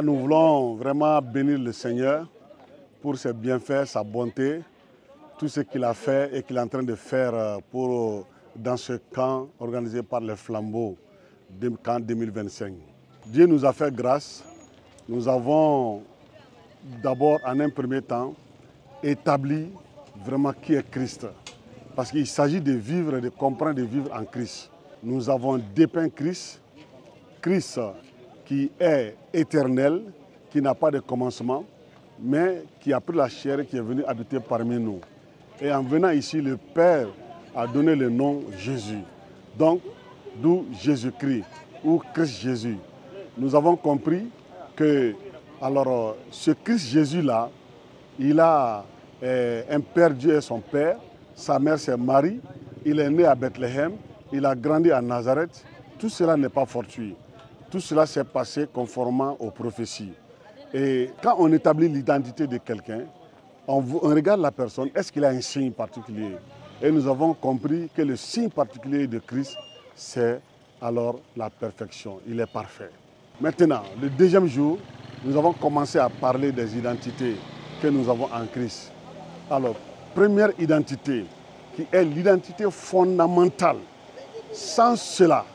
Nous voulons vraiment bénir le Seigneur pour ses bienfaits, sa bonté, tout ce qu'il a fait et qu'il est en train de faire dans ce camp organisé par les Flambeaux, camp 2025. Dieu nous a fait grâce. Nous avons d'abord, en un premier temps, établi vraiment qui est Christ. Parce qu'il s'agit de vivre, de comprendre, de vivre en Christ. Nous avons dépeint Christ, Christ qui est éternel, qui n'a pas de commencement, mais qui a pris la chair et qui est venu habiter parmi nous. Et en venant ici, le Père a donné le nom Jésus. Donc, d'où Jésus-Christ, ou Christ Jésus. Nous avons compris que, alors, ce Christ Jésus-là, il a un Père, Dieu est son Père, sa mère c'est Marie, il est né à Bethléem, il a grandi à Nazareth. Tout cela n'est pas fortuit. Tout cela s'est passé conformément aux prophéties. Et quand on établit l'identité de quelqu'un, on regarde la personne, est-ce qu'il a un signe particulier? Et nous avons compris que le signe particulier de Christ, c'est alors la perfection. Il est parfait. Maintenant, le deuxième jour, nous avons commencé à parler des identités que nous avons en Christ. Alors, première identité, qui est l'identité fondamentale. Sans cela,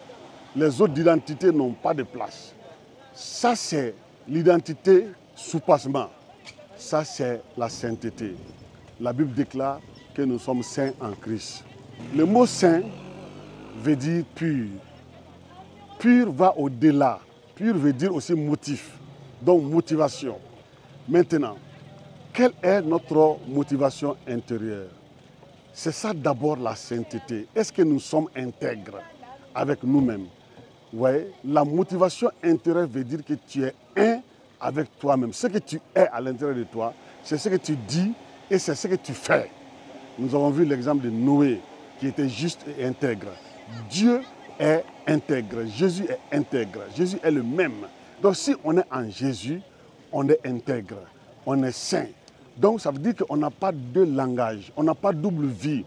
les autres identités n'ont pas de place. Ça, c'est l'identité sous-passement. Ça, c'est la sainteté. La Bible déclare que nous sommes saints en Christ. Le mot saint veut dire pur. Pur va au-delà. Pur veut dire aussi motif, donc motivation. Maintenant, quelle est notre motivation intérieure? C'est ça d'abord la sainteté. Est-ce que nous sommes intègres avec nous-mêmes? Ouais, la motivation intérieure veut dire que tu es un avec toi-même. Ce que tu es à l'intérieur de toi, c'est ce que tu dis et c'est ce que tu fais. Nous avons vu l'exemple de Noé qui était juste et intègre. Dieu est intègre, Jésus est intègre, Jésus est le même. Donc si on est en Jésus, on est intègre, on est saint. Donc ça veut dire qu'on n'a pas deux langages, on n'a pas double vie.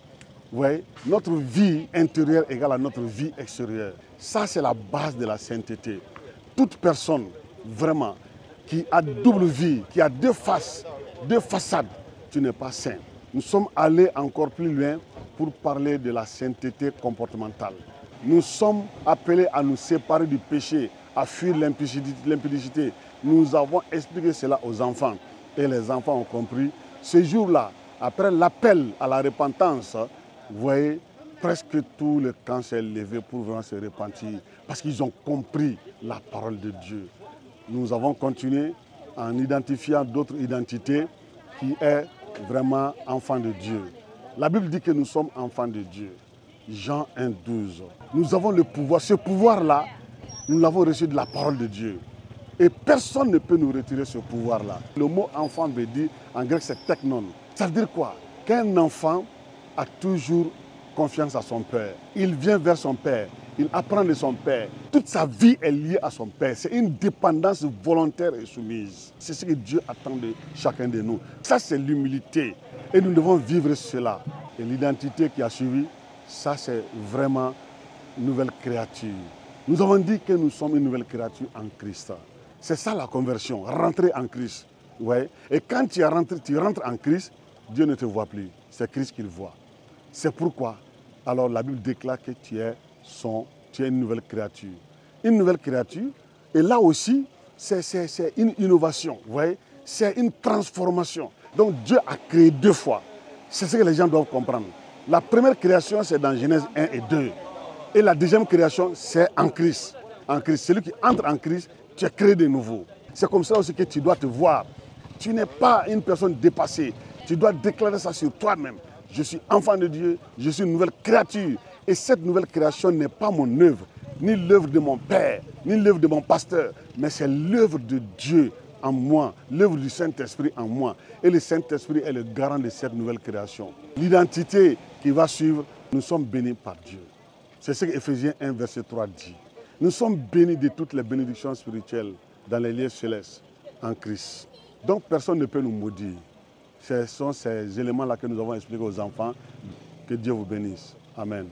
Ouais, notre vie intérieure égale à notre vie extérieure. Ça, c'est la base de la sainteté. Toute personne, vraiment, qui a double vie, qui a deux faces, deux façades, tu n'es pas saint. Nous sommes allés encore plus loin pour parler de la sainteté comportementale. Nous sommes appelés à nous séparer du péché, à fuir l'impudicité. Nous avons expliqué cela aux enfants. Et les enfants ont compris. Ce jour-là, après l'appel à la repentance, vous voyez, presque tout le camp s'est levé pour vraiment se repentir. Parce qu'ils ont compris la parole de Dieu. Nous avons continué en identifiant d'autres identités qui est vraiment enfant de Dieu. La Bible dit que nous sommes enfants de Dieu. Jean 1,12. Nous avons le pouvoir. Ce pouvoir-là, nous l'avons reçu de la parole de Dieu. Et personne ne peut nous retirer ce pouvoir-là. Le mot enfant veut dire, en grec, c'est teknon. Ça veut dire quoi? Qu'un enfant a toujours confiance à son père. Il vient vers son père. Il apprend de son père. Toute sa vie est liée à son père. C'est une dépendance volontaire et soumise. C'est ce que Dieu attend de chacun de nous. Ça, c'est l'humilité. Et nous devons vivre cela. Et l'identité qui a suivi, ça, c'est vraiment une nouvelle créature. Nous avons dit que nous sommes une nouvelle créature en Christ. C'est ça la conversion, rentrer en Christ. Ouais. Et quand tu rentres en Christ, Dieu ne te voit plus. C'est Christ qu'il voit. C'est pourquoi, alors la Bible déclare que tu es une nouvelle créature. Une nouvelle créature, et là aussi, c'est une innovation. Vous voyez, c'est une transformation. Donc Dieu a créé deux fois. C'est ce que les gens doivent comprendre. La première création, c'est dans Genèse 1 et 2. Et la deuxième création, c'est en Christ. En Christ. Celui qui entre en Christ, tu es créé de nouveau. C'est comme ça aussi que tu dois te voir. Tu n'es pas une personne dépassée. Tu dois déclarer ça sur toi-même. Je suis enfant de Dieu, je suis une nouvelle créature. Et cette nouvelle création n'est pas mon œuvre, ni l'œuvre de mon père, ni l'œuvre de mon pasteur, mais c'est l'œuvre de Dieu en moi, l'œuvre du Saint-Esprit en moi. Et le Saint-Esprit est le garant de cette nouvelle création. L'identité qui va suivre, nous sommes bénis par Dieu. C'est ce que Éphésiens 1, verset 3 dit. Nous sommes bénis de toutes les bénédictions spirituelles dans les lieux célestes en Christ. Donc personne ne peut nous maudire. Ce sont ces éléments-là que nous avons expliqués aux enfants. Que Dieu vous bénisse. Amen.